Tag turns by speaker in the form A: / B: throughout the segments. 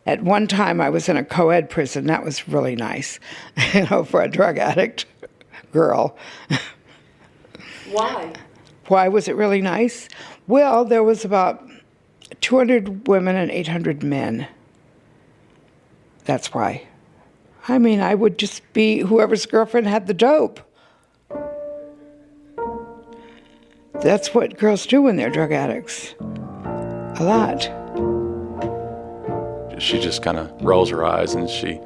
A: At one time, I was in a co-ed prison. That was really nice, for a drug addict girl.
B: Why?
A: Why was it really nice? Well, there was about 200 women and 800 men. That's why. I mean, I would just be whoever's girlfriend had the dope. That's what girls do when they're drug addicts. A lot.
C: She just kind of rolls her eyes and she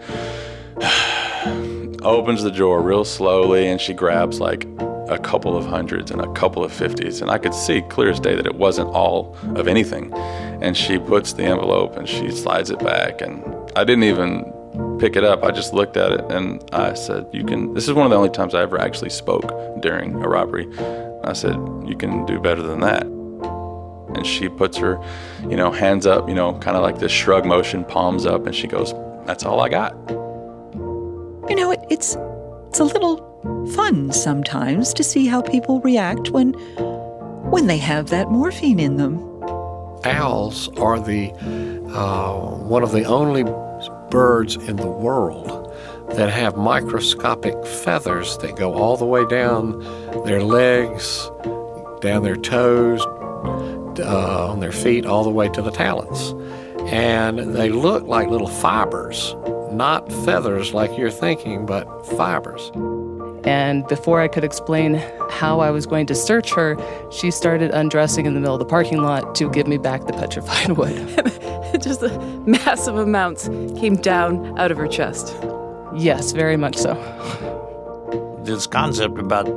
C: opens the drawer real slowly and she grabs like a couple of hundreds and a couple of 50s. And I could see clear as day that it wasn't all of anything. And she puts the envelope and she slides it back. And I didn't even pick it up. I just looked at it and I said, this is one of the only times I ever actually spoke during a robbery. I said, you can do better than that. And she puts her, hands up, kind of like this shrug motion, palms up, and she goes, that's all I got.
D: It's a little fun sometimes to see how people react when they have that morphine in them.
E: Owls are one of the only birds in the world that have microscopic feathers that go all the way down their legs, down their toes, on their feet, all the way to the talons. And they look like little fibers, not feathers like you're thinking, but fibers.
B: And before I could explain how I was going to search her, she started undressing in the middle of the parking lot to give me back the petrified wood.
F: Just massive amounts came down out of her chest.
B: Yes, very much so.
G: This concept about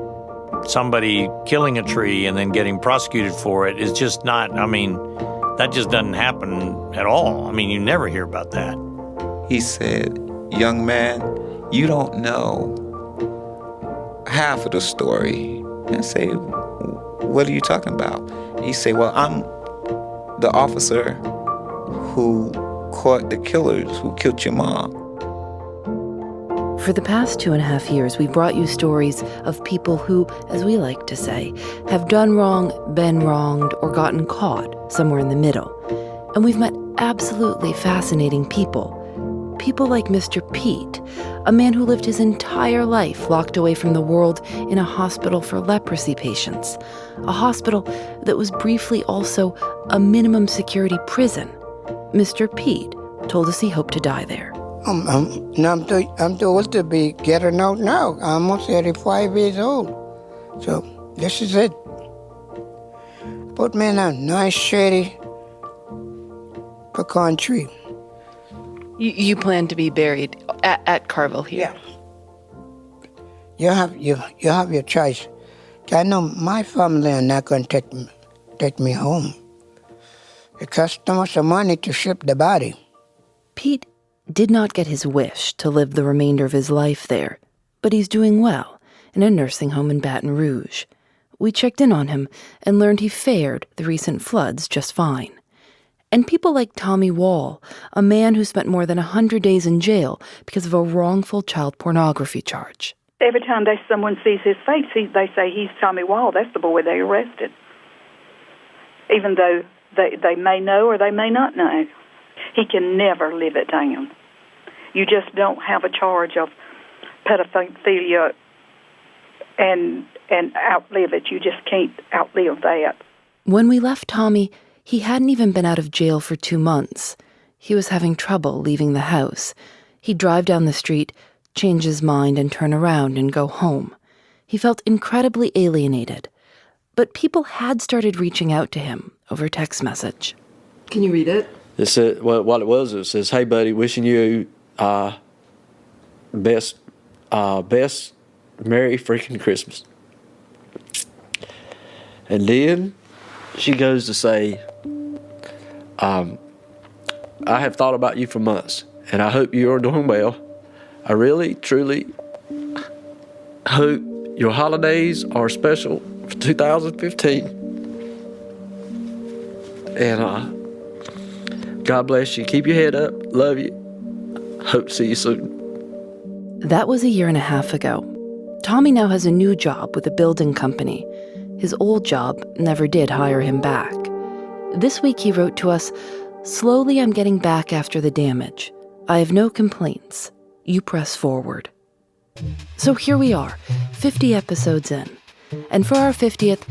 G: somebody killing a tree and then getting prosecuted for it is just not, that just doesn't happen at all. You never hear about that.
H: He said, young man, you don't know half of the story. I say, what are you talking about? He said, well, I'm the officer who caught the killers who killed your mom.
I: For the past 2.5 years, we've brought you stories of people who, as we like to say, have done wrong, been wronged, or gotten caught somewhere in the middle. And we've met absolutely fascinating people. People like Mr. Pete, a man who lived his entire life locked away from the world in a hospital for leprosy patients, a hospital that was briefly also a minimum security prison. Mr. Pete told us he hoped to die there.
J: I'm too old to be getting out now. I'm almost 85 years old. So this is it. Put me in a nice, shady pecan tree.
F: You plan to be buried at Carville here?
J: Yeah. You have your choice. I know my family are not going to take me home. It costs too much money to ship the body.
I: Pete did not get his wish to live the remainder of his life there, but he's doing well in a nursing home in Baton Rouge. We checked in on him and learned he fared the recent floods just fine. And people like Tommy Wall, a man who spent more than 100 days in jail because of a wrongful child pornography charge.
K: Every time someone sees his face, they say he's Tommy Wall. That's the boy they arrested. Even though they may know or they may not know. He can never live it down. You just don't have a charge of pedophilia and outlive it. You just can't outlive that.
I: When we left Tommy, he hadn't even been out of jail for 2 months. He was having trouble leaving the house. He'd drive down the street, change his mind, and turn around and go home. He felt incredibly alienated. But people had started reaching out to him over text message.
F: Can you read it?
L: It said, what it was, it says, hey, buddy, wishing you best Merry freaking Christmas. And then she goes to say, I have thought about you for months, and I hope you are doing well. I really, truly hope your holidays are special for 2015. And God bless you. Keep your head up. Love you. Hope to see you soon.
I: That was 1.5 years ago. Tommy now has a new job with a building company. His old job never did hire him back. This week he wrote to us, Slowly, I'm getting back after the damage. I have no complaints. You press forward. So here we are, 50 episodes in. And for our 50th,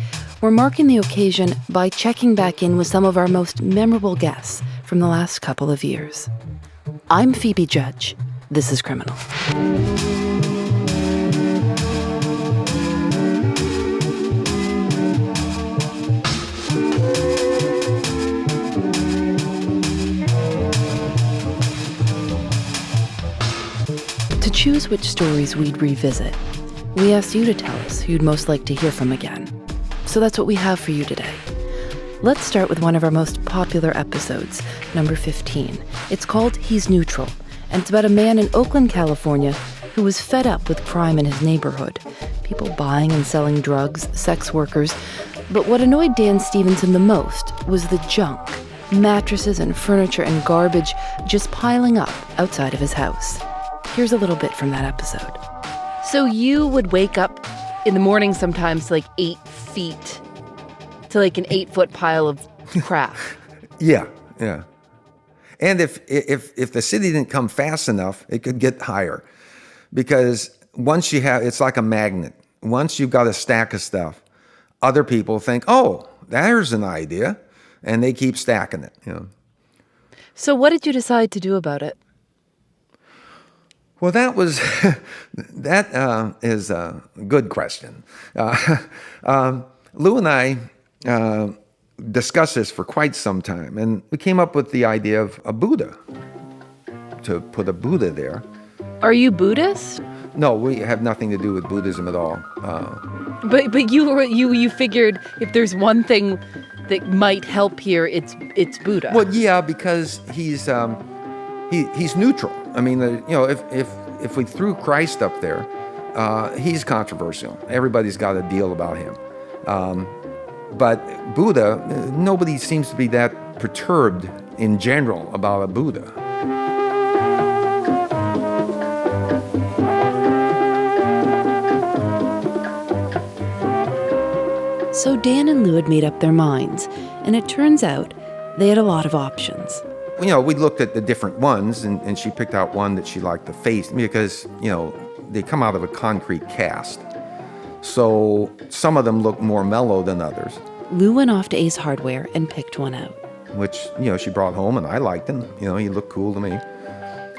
I: we're marking the occasion by checking back in with some of our most memorable guests from the last couple of years. I'm Phoebe Judge. This is Criminal. To choose which stories we'd revisit, we asked you to tell us who you'd most like to hear from again. So that's what we have for you today. Let's start with one of our most popular episodes, number 15. It's called He's Neutral, and it's about a man in Oakland, California, who was fed up with crime in his neighborhood. People buying and selling drugs, sex workers. But what annoyed Dan Stevenson the most was the junk, mattresses and furniture and garbage just piling up outside of his house. Here's a little bit from that episode.
M: So you would wake up in the morning sometimes to like 8 feet, to like an 8-foot pile of crap.
N: Yeah. And if the city didn't come fast enough, it could get higher. Because once you have, it's like a magnet. Once you've got a stack of stuff, other people think, oh, there's an idea. And they keep stacking it,
M: So what did you decide to do about it?
N: Well, that is a good question. Lou and I discussed this for quite some time, and we came up with the idea of a Buddha, to put a Buddha there.
M: Are you Buddhist?
N: No, we have nothing to do with Buddhism at all.
M: But you figured if there's one thing that might help here, it's Buddha.
N: Well, yeah, because he's neutral. I mean, if we threw Christ up there, he's controversial. Everybody's got a deal about him. But Buddha, nobody seems to be that perturbed in general about a Buddha.
I: So Dan and Lou had made up their minds, and it turns out they had a lot of options.
N: We looked at the different ones, and she picked out one that she liked the face, because, they come out of a concrete cast. So some of them look more mellow than others.
I: Lou went off to Ace Hardware and picked one out.
N: Which, she brought home, and I liked him. He looked cool to me.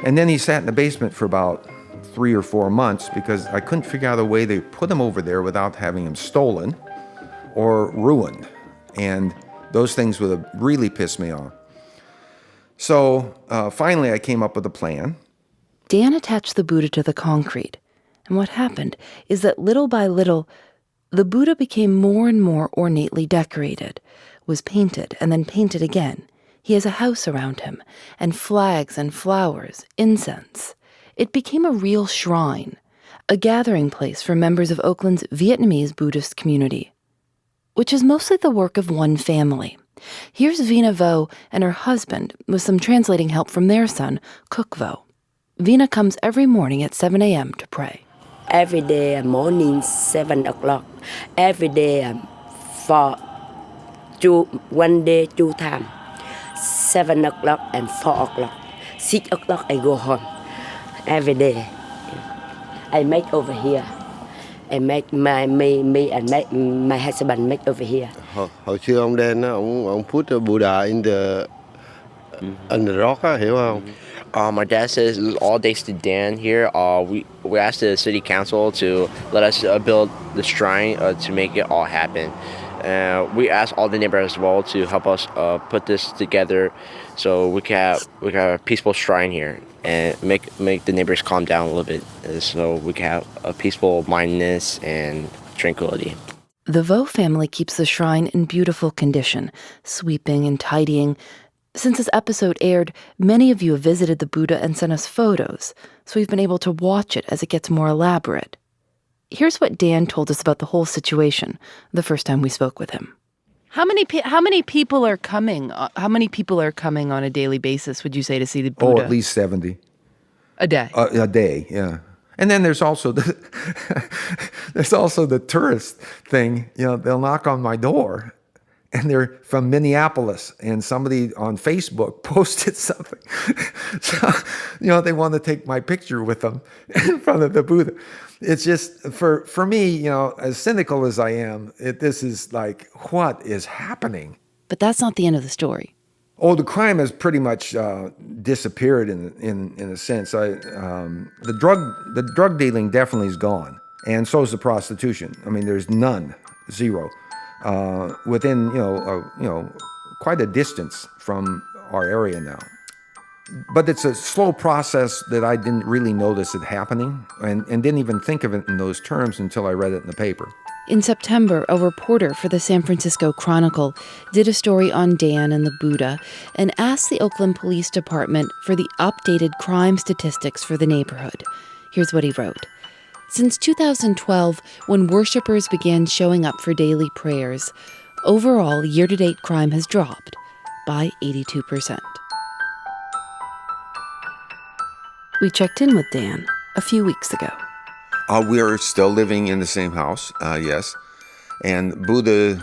N: And then he sat in the basement for about 3 or 4 months, because I couldn't figure out a way to put him over there without having him stolen or ruined. And those things would have really pissed me off. So finally I came up with a plan.
I: Dan attached the Buddha to the concrete. And what happened is that little by little, the Buddha became more and more ornately decorated, was painted and then painted again. He has a house around him, and flags and flowers, incense. It became a real shrine, a gathering place for members of Oakland's Vietnamese Buddhist community, which is mostly the work of one family. Here's Vina Vo and her husband with some translating help from their son, Cook Vo. Vina comes every morning at 7 a.m. to pray.
O: Every day morning, 7 o'clock. Every day one day, 2 times. 7 o'clock and 4 o'clock. 6 o'clock I go home. Every day. I make over here. I make me and my husband make over here.
P: Hồi xưa ông Dan ông put the Buddha in the rock, hiểu không?
Q: My dad says all thanks to Dan here. We asked the city council to let us build the shrine to make it all happen. We asked all the neighbors as well to help us put this together, so we can have a peaceful shrine here and make the neighbors calm down a little bit, so we can have a peaceful mindedness and tranquility.
I: The Vo family keeps the shrine in beautiful condition, sweeping and tidying. Since this episode aired, many of you have visited the Buddha and sent us photos, so we've been able to watch it as it gets more elaborate. Here's what Dan told us about the whole situation the first time we spoke with him.
M: How many people are coming? How many people are coming on a daily basis, would you say, to see the Buddha?
N: Oh, at least 70.
M: A day?
N: A day, yeah. And then there's also the the tourist thing. They'll knock on my door, and they're from Minneapolis, and somebody on Facebook posted something. So, they want to take my picture with them in front of the Buddha. It's just, for me, as cynical as I am, this is like, what is happening?
I: But that's not the end of the story.
N: Oh, the crime has pretty much disappeared in a sense. The drug dealing definitely is gone, and so is the prostitution. I mean, there's none, zero. Within quite a distance from our area now. But it's a slow process that I didn't really notice it happening and didn't even think of it in those terms until I read it in the paper.
I: In September, a reporter for the San Francisco Chronicle did a story on Dan and the Buddha and asked the Oakland Police Department for the updated crime statistics for the neighborhood. Here's what he wrote. Since 2012, when worshipers began showing up for daily prayers, overall year-to-date crime has dropped by 82%. We checked in with Dan a few weeks ago.
N: We are still living in the same house, yes. And Buddha's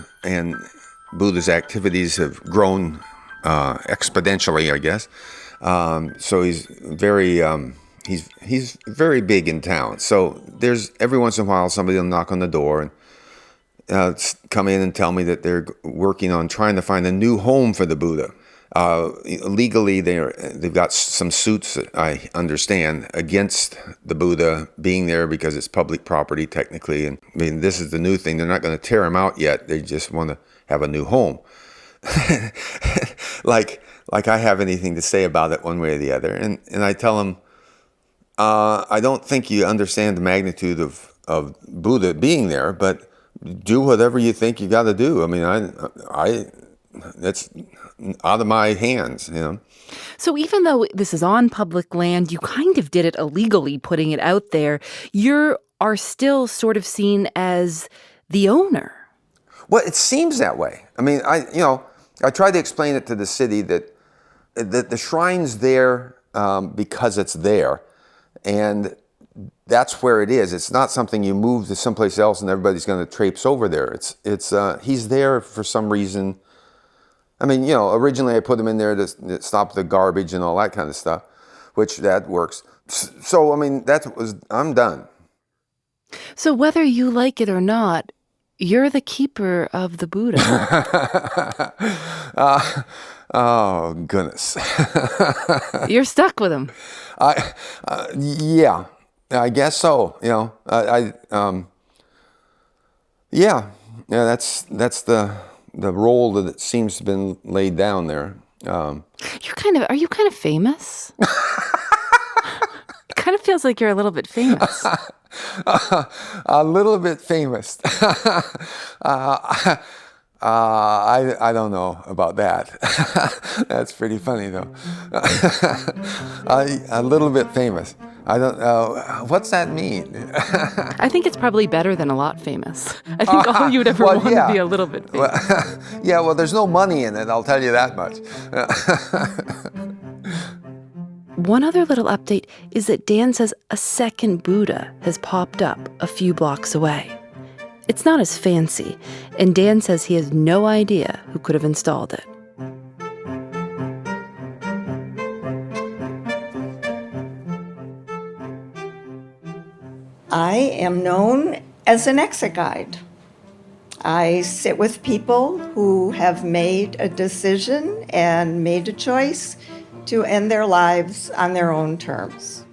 N: activities have grown exponentially, I guess. So he's very big in town. So there's every once in a while somebody will knock on the door and come in and tell me that they're working on trying to find a new home for the Buddha. Legally, they've got some suits, I understand, against the Buddha being there because it's public property technically. And I mean, this is the new thing. They're not going to tear him out yet. They just want to have a new home. like I have anything to say about it one way or the other. And I tell them, I don't think you understand the magnitude of Buddha being there, but do whatever you think you got to do. I mean, that's out of my hands,
M: So even though this is on public land, you kind of did it illegally, putting it out there. You are still sort of seen as the owner.
N: Well, it seems that way. I mean, I tried to explain it to the city that the shrine's there because it's there, and that's where it is. It's not something you move to someplace else and everybody's going to traipse over there. It's he's there for some reason. I mean, originally I put him in there to stop the garbage and all that kind of stuff, which that works. So, I mean, I'm done.
M: So whether you like it or not, you're the keeper of the Buddha.
N: Oh, goodness.
M: You're stuck with him.
N: Yeah, I guess so. That's the role that it seems to have been laid down there.
M: Are you kind of famous? It kind of feels like you're a little bit famous.
N: A little bit famous. I don't know about that. That's pretty funny, though. A little bit famous. I don't know. What's that mean?
M: I think it's probably better than a lot famous. I think all you would ever want to be a little bit famous.
N: Well, there's no money in it, I'll tell you that much.
I: One other little update is that Dan says a second Buddha has popped up a few blocks away. It's not as fancy, and Dan says he has no idea who could have installed it.
R: I am known as an exit guide. I sit with people who have made a decision and made a choice to end their lives on their own terms.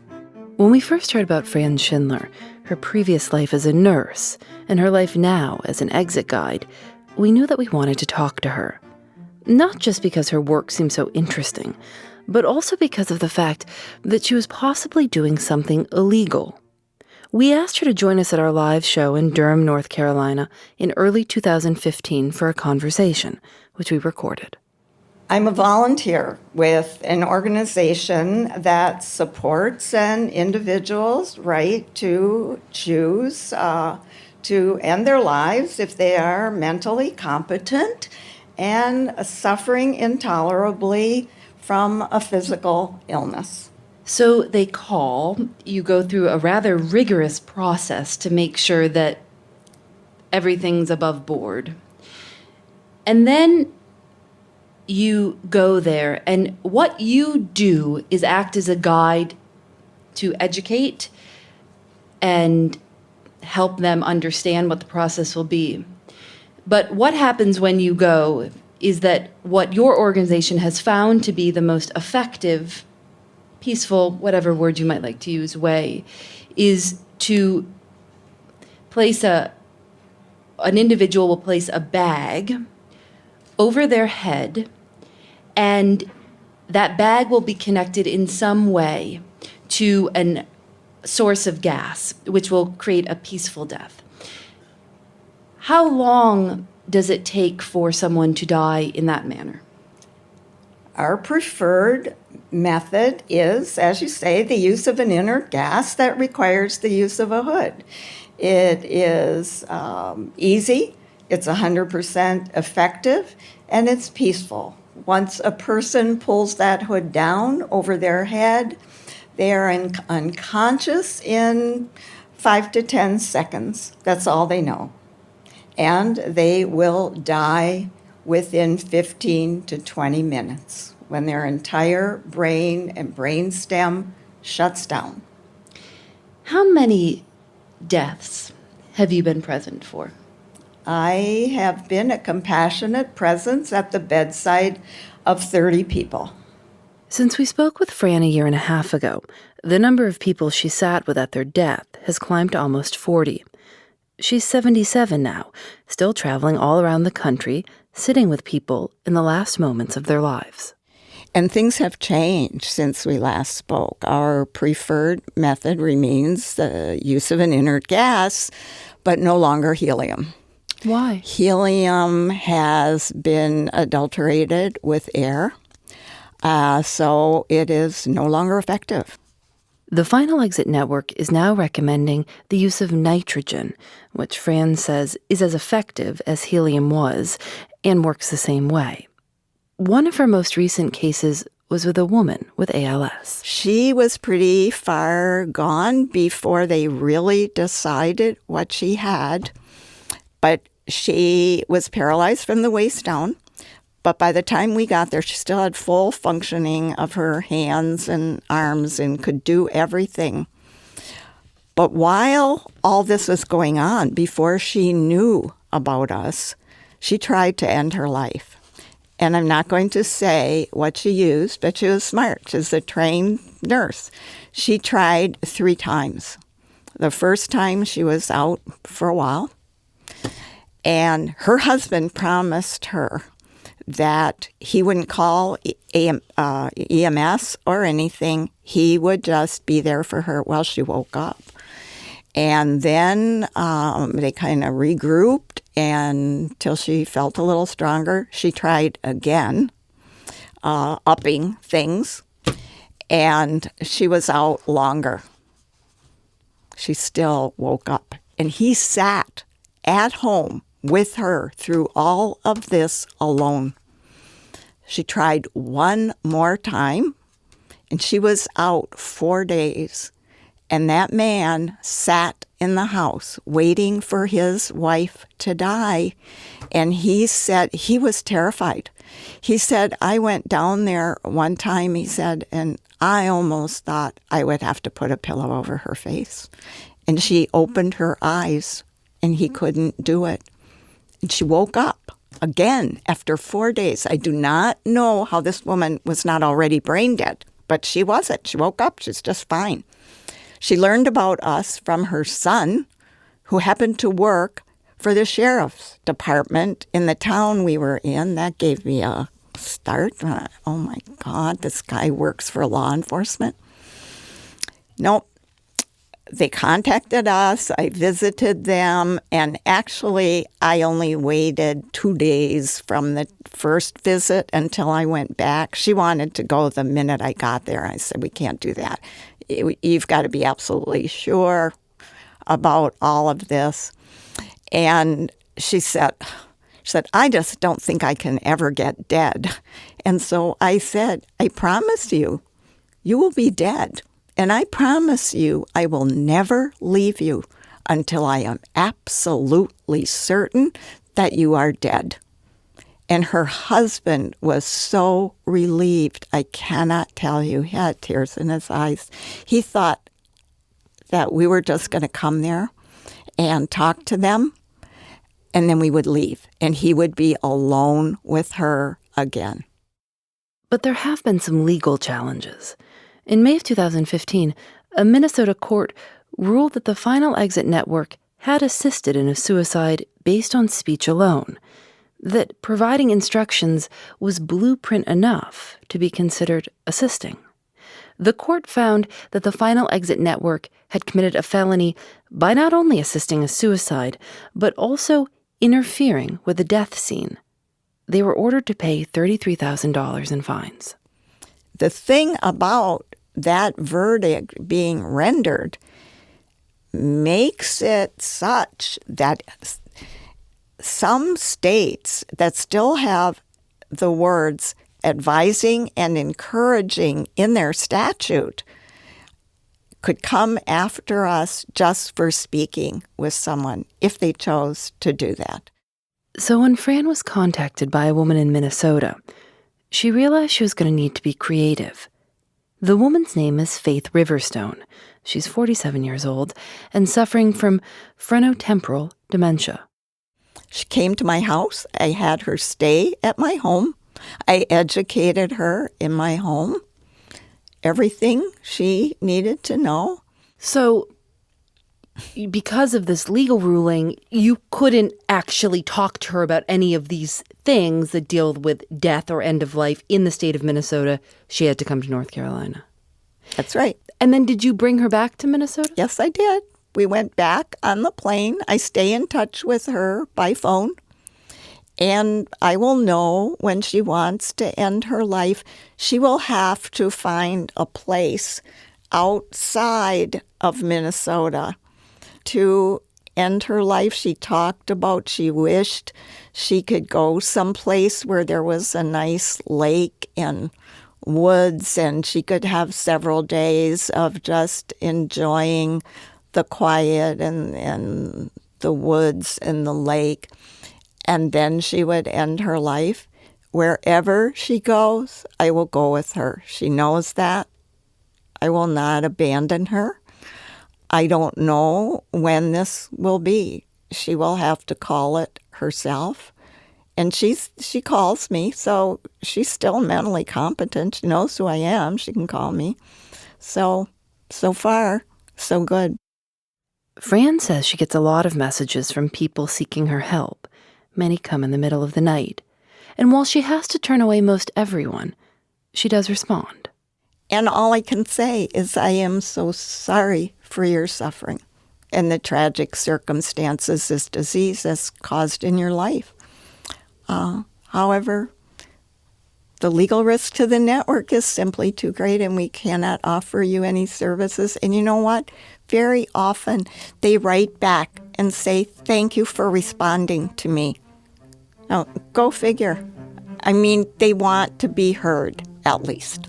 I: When we first heard about Fran Schindler, her previous life as a nurse, and her life now as an exit guide, we knew that we wanted to talk to her. Not just because her work seemed so interesting, but also because of the fact that she was possibly doing something illegal. We asked her to join us at our live show in Durham, North Carolina in early 2015 for a conversation, which we recorded.
R: I'm a volunteer with an organization that supports an individual's right to choose to end their lives if they are mentally competent and suffering intolerably from a physical illness.
M: So they call, you go through a rather rigorous process to make sure that everything's above board. And then you go there, and what you do is act as a guide to educate and help them understand what the process will be. But what happens when you go is that what your organization has found to be the most effective, peaceful, whatever word you might like to use, way, is to place an individual will place a bag over their head, and that bag will be connected in some way to an source of gas, which will create a peaceful death. How long does it take for someone to die in that manner?
R: Our preferred method is, as you say, the use of an inert gas that requires the use of a hood. It is easy, it's 100% effective, and it's peaceful. Once a person pulls that hood down over their head, they are unconscious in 5 to 10 seconds. That's all they know. And they will die within 15 to 20 minutes when their entire brain and brain stem shuts down.
M: How many deaths have you been present for?
R: I have been a compassionate presence at the bedside of 30 people.
I: Since we spoke with Fran a year and a half ago, the number of people she sat with at their death has climbed to almost 40. She's 77 now, still traveling all around the country, sitting with people in the last moments of their lives.
R: And things have changed since we last spoke. Our preferred method remains the use of an inert gas, but no longer helium.
I: Why?
R: Helium has been adulterated with air, so it is no longer effective.
I: The Final Exit Network is now recommending the use of nitrogen, which Fran says is as effective as helium was and works the same way. One of her most recent cases was with a woman with ALS.
R: She was pretty far gone before they really decided what she had, but she was paralyzed from the waist down. But by the time we got there, she still had full functioning of her hands and arms and could do everything. But while all this was going on, before she knew about us, she tried to end her life. And I'm not going to say what she used, but she was smart. She's a trained nurse. She tried 3 times. The first time she was out for a while, and her husband promised her that he wouldn't call EMS or anything. He would just be there for her while she woke up. And then they kind of regrouped, and until she felt a little stronger, she tried again, upping things, and she was out longer. She still woke up, and he sat at home with her through all of this alone. She tried one more time, and she was out 4 days. And that man sat in the house waiting for his wife to die. And he said he was terrified. He said, I went down there one time, he said, and I almost thought I would have to put a pillow over her face. And she opened her eyes, and he couldn't do it. And she woke up again after 4 days. I do not know how this woman was not already brain dead, but she wasn't. She woke up. She's just fine. She learned about us from her son, who happened to work for the sheriff's department in the town we were in. That gave me a start. Oh, my God, this guy works for law enforcement. Nope. They contacted us, I visited them, and actually I only waited 2 days from the first visit until I went back. She wanted to go the minute I got there. I said, we can't do that. You've got to be absolutely sure about all of this. And she said, I just don't think I can ever get dead. And so I said, I promise you, you will be dead. And I promise you, I will never leave you until I am absolutely certain that you are dead. And her husband was so relieved. I cannot tell you. He had tears in his eyes. He thought that we were just going to come there and talk to them, and then we would leave, and he would be alone with her again.
I: But there have been some legal challenges. In May of 2015, a Minnesota court ruled that the Final Exit Network had assisted in a suicide based on speech alone, that providing instructions was blueprint enough to be considered assisting. The court found that the Final Exit Network had committed a felony by not only assisting a suicide, but also interfering with the death scene. They were ordered to pay $33,000 in fines.
R: The thing about that verdict being rendered makes it such that some states that still have the words advising and encouraging in their statute could come after us just for speaking with someone if they chose to do that.
I: So when Fran was contacted by a woman in Minnesota, she realized she was going to need to be creative. The woman's name is Faith Riverstone. She's 47 years old and suffering from frontotemporal dementia.
R: She came to my house. I had her stay at my home. I educated her in my home. Everything she needed to know.
I: So, because of this legal ruling, you couldn't actually talk to her about any of these things that deal with death or end of life in the state of Minnesota. She had to come to North Carolina.
R: That's right.
I: And then did you bring her back to Minnesota?
R: Yes, I did. We went back on the plane. I stay in touch with her by phone. And I will know when she wants to end her life. She will have to find a place outside of Minnesota to end her life. She talked about she wished she could go someplace where there was a nice lake and woods, and she could have several days of just enjoying the quiet and the woods and the lake. And then she would end her life. Wherever she goes, I will go with her. She knows that. I will not abandon her. I don't know when this will be. She will have to call it herself. And she calls me, so she's still mentally competent. She knows who I am. She can call me. So far, so good.
I: Fran says she gets a lot of messages from people seeking her help. Many come in the middle of the night. And while she has to turn away most everyone, she does respond.
R: And all I can say is I am so sorry for your suffering and the tragic circumstances this disease has caused in your life. However, the legal risk to the network is simply too great, and we cannot offer you any services. And you know what? Very often they write back and say, thank you for responding to me. Now, go figure. I mean, they want to be heard, at least.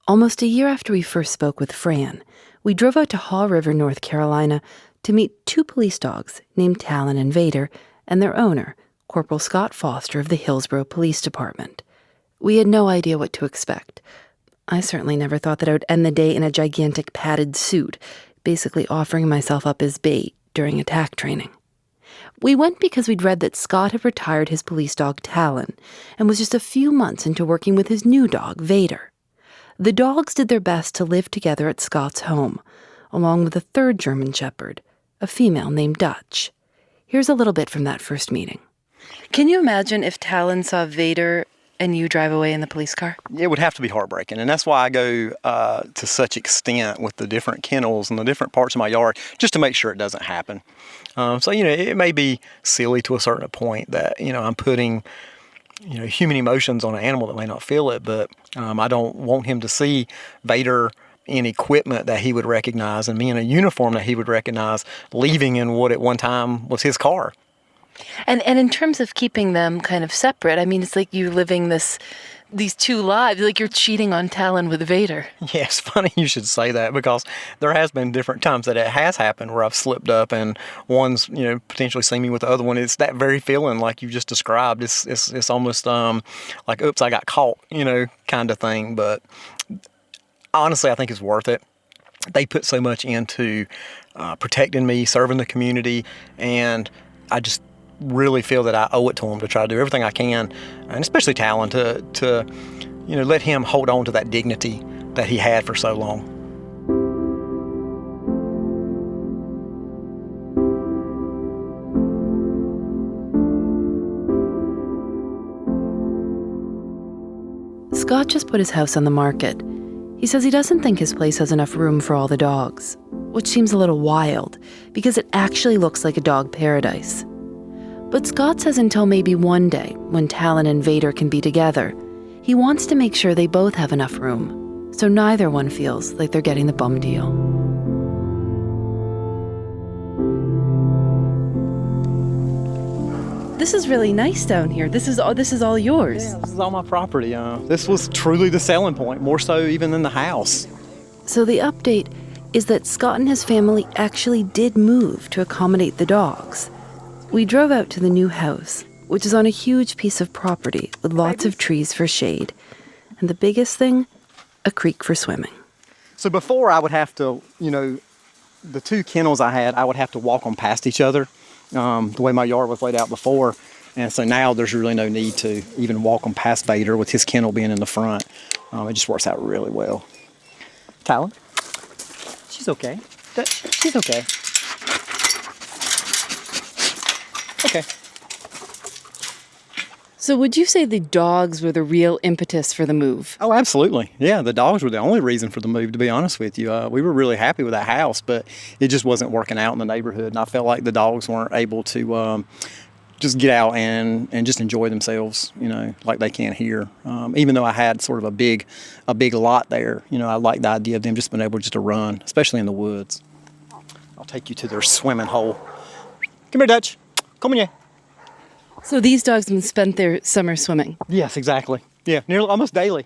I: Almost a year after we first spoke with Fran, we drove out to Haw River, North Carolina, to meet two police dogs named Talon and Vader and their owner, Corporal Scott Foster of the Hillsborough Police Department. We had no idea what to expect. I certainly never thought that I would end the day in a gigantic padded suit, basically offering myself up as bait during attack training. We went because we'd read that Scott had retired his police dog Talon and was just a few months into working with his new dog, Vader. The dogs did their best to live together at Scott's home, along with a third German shepherd, a female named Dutch. Here's a little bit from that first meeting. Can you imagine if Talon saw Vader and you drive away in the police car?
S: It would have to be heartbreaking, and that's why I go to such extent with the different kennels and the different parts of my yard, just to make sure it doesn't happen. So, it may be silly to a certain point that, I'm putting human emotions on an animal that may not feel it, but I don't want him to see Vader in equipment that he would recognize and me in a uniform that he would recognize, leaving in what at one time was his car.
I: And in terms of keeping them kind of separate, I mean, it's like you living this
B: these two lives, like you're cheating on Talon with Vader.
S: Yeah, it's funny you should say that, because there has been different times that it has happened where I've slipped up and one's, potentially seen me with the other one. It's that very feeling like you just described. It's almost like, oops, I got caught, kind of thing. But honestly, I think it's worth it. They put so much into protecting me, serving the community, and I just really feel that I owe it to them to try to do everything I can, and especially Talon, to let him hold on to that dignity that he had for so long.
I: Scott just put his house on the market. He says he doesn't think his place has enough room for all the dogs, which seems a little wild because it actually looks like a dog paradise. But Scott says until maybe one day, when Talon and Vader can be together, he wants to make sure they both have enough room, so neither one feels like they're getting the bum deal. This is really nice down here. This is all yours.
S: Yeah, this is all my property. This was truly the selling point, more so even than the house.
I: So the update is that Scott and his family actually did move to accommodate the dogs. We drove out to the new house, which is on a huge piece of property with lots of trees for shade. And the biggest thing, a creek for swimming.
S: So before I would have to, the two kennels I would have to walk them past each other, the way my yard was laid out before. And so now there's really no need to even walk them past Vader with his kennel being in the front. It just works out really well. Talon? She's okay. She's okay. Okay.
B: So would you say the dogs were the real impetus for the move?
S: Oh, absolutely. Yeah, the dogs were the only reason for the move, to be honest with you. We were really happy with that house, but it just wasn't working out in the neighborhood. And I felt like the dogs weren't able to just get out and just enjoy themselves, like they can here. Even though I had sort of a big lot there, I liked the idea of them just being able just to run, especially in the woods. I'll take you to their swimming hole. Come here, Dutch. Come on, yeah.
B: So these dogs have spent their summer swimming?
S: Yes, exactly. Yeah, nearly almost daily.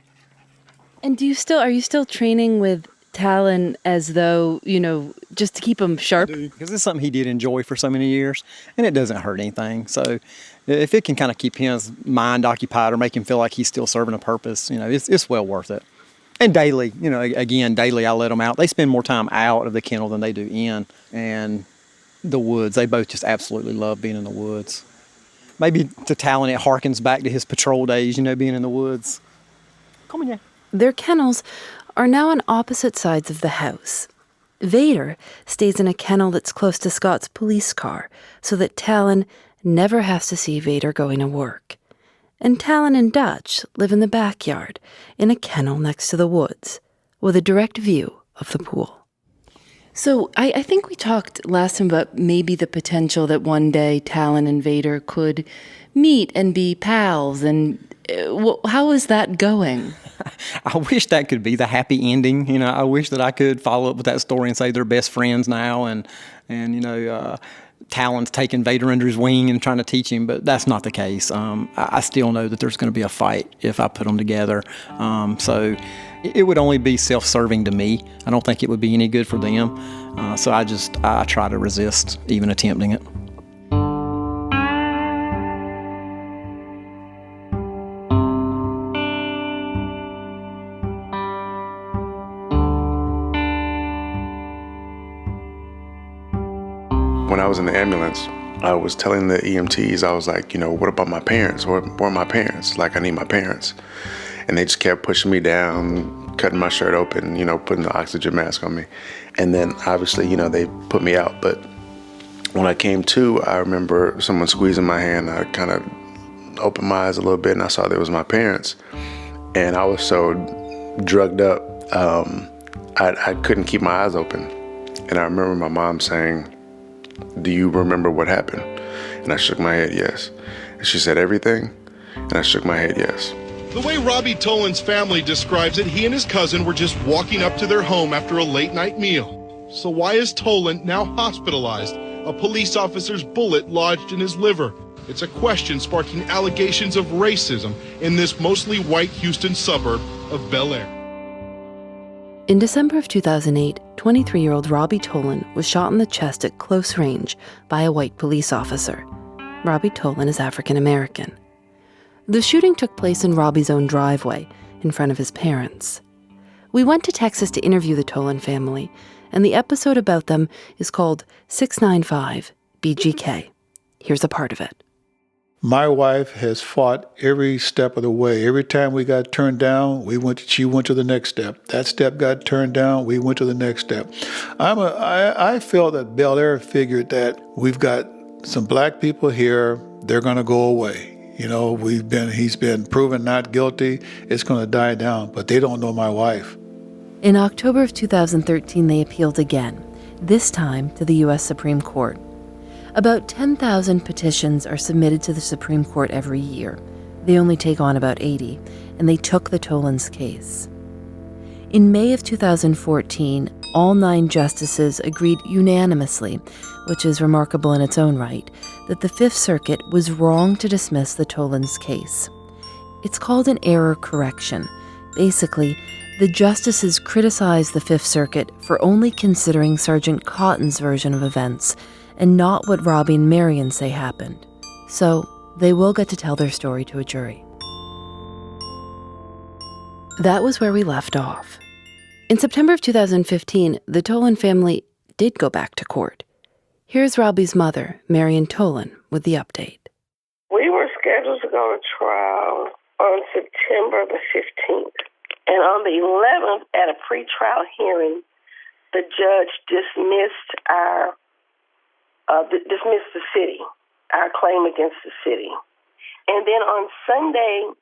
B: And are you still training with Talon as though, just to keep him sharp?
S: Because it's something he did enjoy for so many years, and it doesn't hurt anything. So if it can kind of keep his mind occupied or make him feel like he's still serving a purpose, it's well worth it. And daily, daily I let them out. They spend more time out of the kennel than they do in. And the woods, they both just absolutely love being in the woods. Maybe to Talon, it harkens back to his patrol days, being in the woods. Come on, yeah.
I: Their kennels are now on opposite sides of the house. Vader stays in a kennel that's close to Scott's police car so that Talon never has to see Vader going to work. And Talon and Dutch live in the backyard in a kennel next to the woods with a direct view of the pool. So I think we talked last time about maybe the potential that one day Talon and Vader could meet and be pals. And how is that going?
S: I wish that could be the happy ending. I wish that I could follow up with that story and say they're best friends now. And Talon's taking Vader under his wing and trying to teach him. But that's not the case. I still know that there's going to be a fight if I put them together. So it would only be self-serving to me. I don't think it would be any good for them. So I try to resist even attempting it.
T: When I was in the ambulance, I was telling the EMTs, I was like, what about my parents? Where are my parents? Like, I need my parents. And they just kept pushing me down, cutting my shirt open, putting the oxygen mask on me. And then obviously, they put me out. But when I came to, I remember someone squeezing my hand. I kind of opened my eyes a little bit and I saw there was my parents. And I was so drugged up, I couldn't keep my eyes open. And I remember my mom saying, "Do you remember what happened?" And I shook my head, yes. And she said, "Everything?" And I shook my head, yes.
U: The way Robbie Tolan's family describes it, he and his cousin were just walking up to their home after a late-night meal. So why is Tolan now hospitalized? A police officer's bullet lodged in his liver. It's a question sparking allegations of racism in this mostly white Houston suburb of Bel Air.
I: In December of 2008, 23-year-old Robbie Tolan was shot in the chest at close range by a white police officer. Robbie Tolan is African American. The shooting took place in Robbie's own driveway, in front of his parents. We went to Texas to interview the Tolan family, and the episode about them is called 695 BGK. Here's a part of it.
A: My wife has fought every step of the way. Every time we got turned down, she went to the next step. That step got turned down, we went to the next step. I feel that Bel Air figured that we've got some black people here, they're going to go away. You know, he's been proven not guilty, it's going to die down, but they don't know my wife.
I: In October of 2013, they appealed again, this time to the U.S. Supreme Court. About 10,000 petitions are submitted to the Supreme Court every year. They only take on about 80, and they took the Tolan's case. In May of 2014, all 9 justices agreed unanimously, which is remarkable in its own right, that the Fifth Circuit was wrong to dismiss the Tolan's case. It's called an error correction. Basically, the justices criticized the Fifth Circuit for only considering Sergeant Cotton's version of events and not what Robbie and Marion say happened. So they will get to tell their story to a jury. That was where we left off. In September of 2015, the Tolan family did go back to court. Here's Robbie's mother, Marion Tolan, with the update.
V: We were scheduled to go to trial on September the 15th. And on the 11th, at a pretrial hearing, the judge dismissed the city, our claim against the city. And then on Sunday,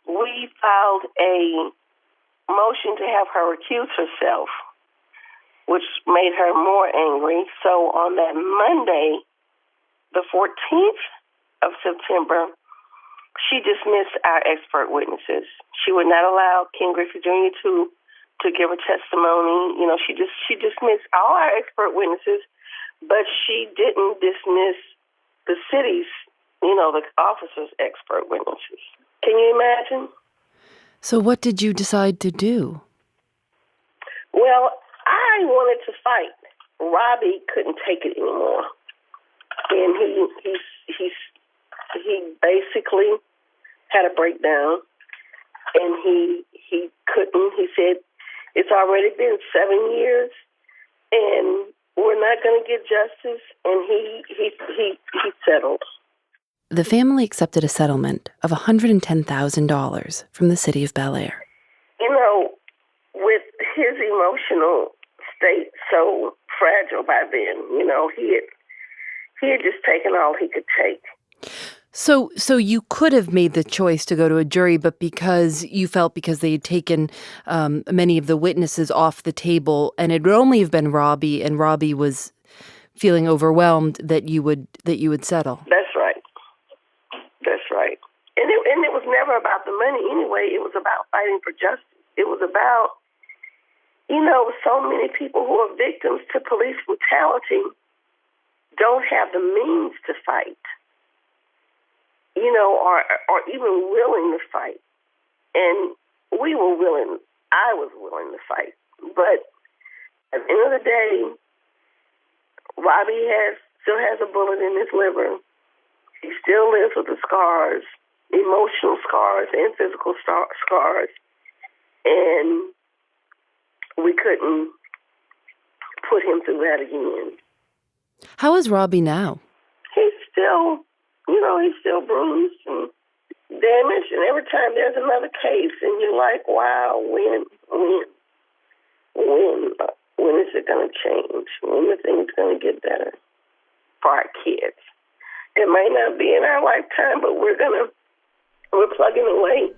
V: we filed a motion to have her recuse herself, which made her more angry. So on that Monday, the 14th of September, she dismissed our expert witnesses. She would not allow Ken Griffey Jr. to give a testimony. You know, she dismissed all our expert witnesses, but she didn't dismiss the city's, the officers' expert witnesses. Can you imagine?
I: So what did you decide to do?
V: Well, I wanted to fight. Robbie couldn't take it anymore, and he basically had a breakdown, and he couldn't. He said, "It's already been 7 years, and we're not going to get justice," and he settled.
I: The family accepted a settlement of $110,000 from the city of Bel Air.
V: With his emotional state so fragile by then, he had just taken all he could take.
I: So you could have made the choice to go to a jury, but because they had taken many of the witnesses off the table, and it would only have been Robbie, and Robbie was feeling overwhelmed, that you would settle. That's right. And it was never about the money anyway. It was about fighting for justice. It was about, so many people who are victims to police brutality don't have the means to fight. Or even willing to fight. And I was willing to fight. But at the end of the day, Robbie still has a bullet in his liver. He still lives with the scars, emotional scars and physical scars. And we couldn't put him through that again. How is Robbie now?
V: He's still bruised and damaged, and every time there's another case, and you're like, wow, when is it going to change? When are things going to get better for our kids? It may not be in our lifetime, but we're plugging away.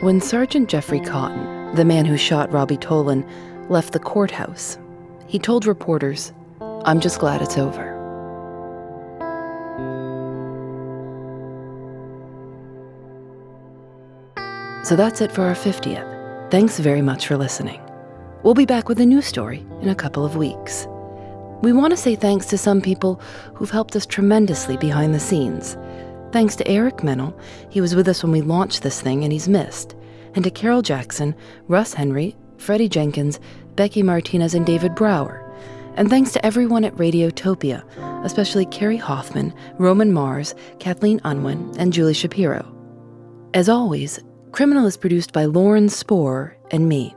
I: When Sergeant Jeffrey Cotton, the man who shot Robbie Tolan, left the courthouse, he told reporters, "I'm just glad it's over." So that's it for our 50th. Thanks very much for listening. We'll be back with a new story in a couple of weeks. We want to say thanks to some people who've helped us tremendously behind the scenes. Thanks to Eric Mennel, he was with us when we launched this thing and he's missed. And to Carol Jackson, Russ Henry, Freddie Jenkins, Becky Martinez, and David Brower. And thanks to everyone at Radiotopia, especially Carrie Hoffman, Roman Mars, Kathleen Unwin, and Julie Shapiro. As always, Criminal is produced by Lauren Spohr and me.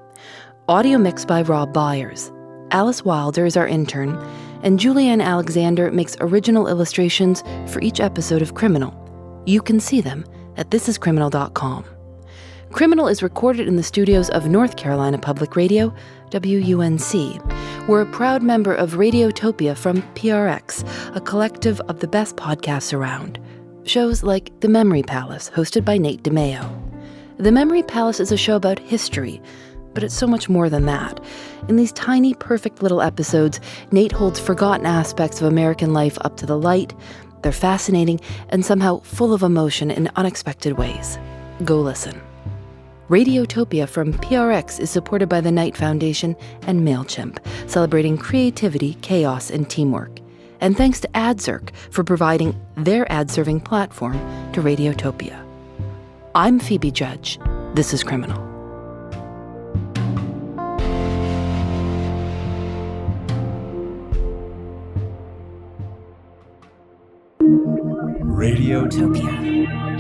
I: Audio mixed by Rob Byers. Alice Wilder is our intern, and Julianne Alexander makes original illustrations for each episode of Criminal. You can see them at thisiscriminal.com. Criminal is recorded in the studios of North Carolina Public Radio, WUNC. We're a proud member of Radiotopia from PRX, a collective of the best podcasts around. Shows like The Memory Palace, hosted by Nate DeMeo. The Memory Palace is a show about history, but it's so much more than that. In these tiny, perfect little episodes, Nate holds forgotten aspects of American life up to the light. They're fascinating and somehow full of emotion in unexpected ways. Go listen. Radiotopia from PRX is supported by the Knight Foundation and MailChimp, celebrating creativity, chaos, and teamwork. And thanks to AdZerk for providing their ad-serving platform to Radiotopia. I'm Phoebe Judge. This is Criminal.
C: Radiotopia.